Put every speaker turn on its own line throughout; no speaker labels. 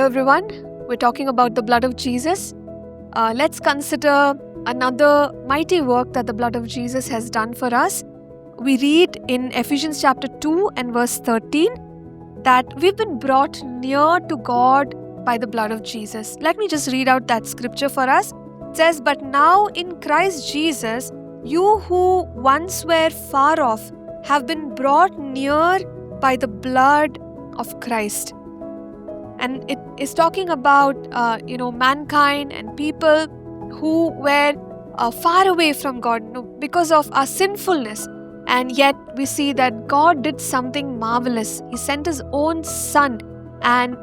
Hello everyone, we're talking about the blood of Jesus. Let's consider another mighty work that the blood of Jesus has done for us. We read in Ephesians chapter 2 and verse 13 that we've been brought near to God by the blood of Jesus. Let me just read out that scripture for us. It says, "But now in Christ Jesus, you who once were far off have been brought near by the blood of Christ." And it is talking about, mankind and people who were far away from God because of our sinfulness. And yet we see that God did something marvelous. He sent His own Son, and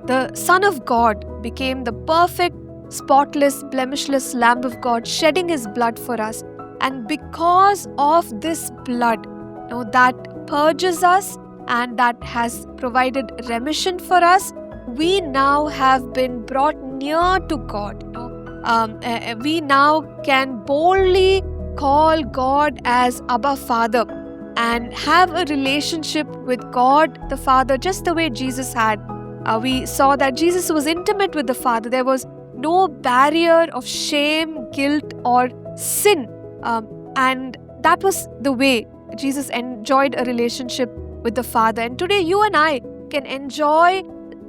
the Son of God became the perfect, spotless, blemishless Lamb of God, shedding His blood for us. And because of this blood, that purges us and that has provided remission for us, we now have been brought near to God. We now can boldly call God as Abba Father and have a relationship with God the Father just the way Jesus had. We saw that Jesus was intimate with the Father. There was no barrier of shame, guilt, or sin. And that was the way Jesus enjoyed a relationship with the Father. And today you and I can enjoy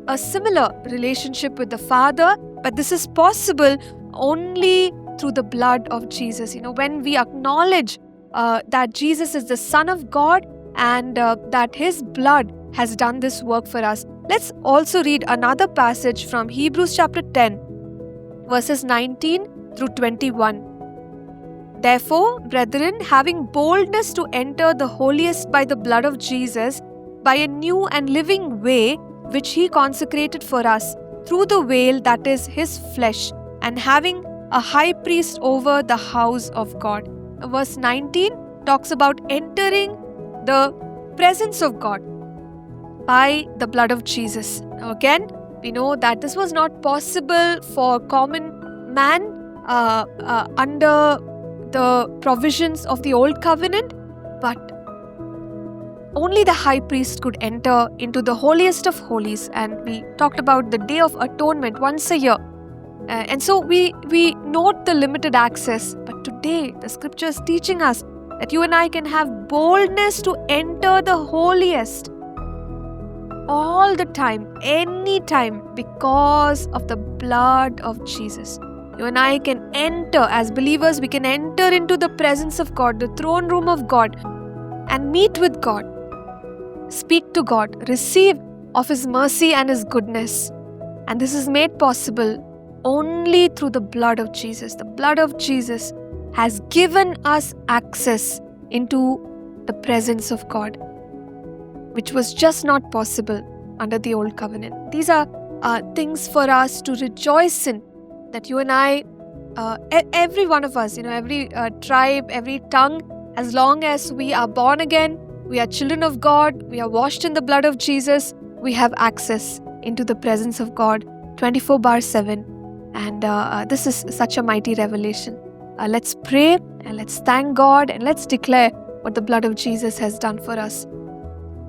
a similar relationship with the Father, but this is possible only through the blood of Jesus. When we acknowledge that Jesus is the Son of God and that His blood has done this work for us. Let's also read another passage from Hebrews chapter 10, verses 19 through 21. "Therefore, brethren, having boldness to enter the holiest by the blood of Jesus, by a new and living way, which He consecrated for us, through the veil that is His flesh, and having a high priest over the house of God." Verse 19 talks about entering the presence of God by the blood of Jesus. Now again, we know that this was not possible for common man under the provisions of the old covenant, but only the high priest could enter into the holiest of holies. And we talked about the Day of Atonement once a year. And so we note the limited access. But today, the scripture is teaching us that you and I can have boldness to enter the holiest all the time, anytime, because of the blood of Jesus. You and I can enter, as believers, we can enter into the presence of God, the throne room of God, and meet with God. Speak to God, receive of His mercy and His goodness. And this is made possible only through the blood of Jesus. The blood of Jesus has given us access into the presence of God, which was just not possible under the old covenant. These are things for us to rejoice in, that you and I, every one of us, every tribe, every tongue, as long as we are born again, we are children of God, we are washed in the blood of Jesus, we have access into the presence of God 24/7. And this is such a mighty revelation. Let's pray and let's thank God and let's declare what the blood of Jesus has done for us.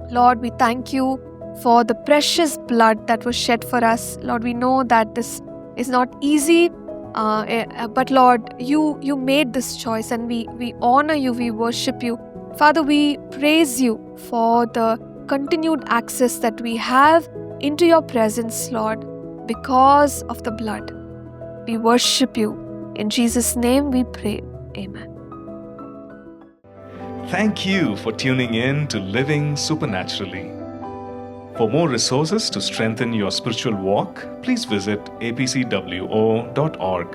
Lord, we thank You for the precious blood that was shed for us. Lord, we know that this is not easy, but Lord, you made this choice, and we honor You, we worship You. Father, we praise You for the continued access that we have into Your presence, Lord, because of the blood. We worship You. In Jesus' name we pray. Amen.
Thank you for tuning in to Living Supernaturally. For more resources to strengthen your spiritual walk, please visit apcwo.org.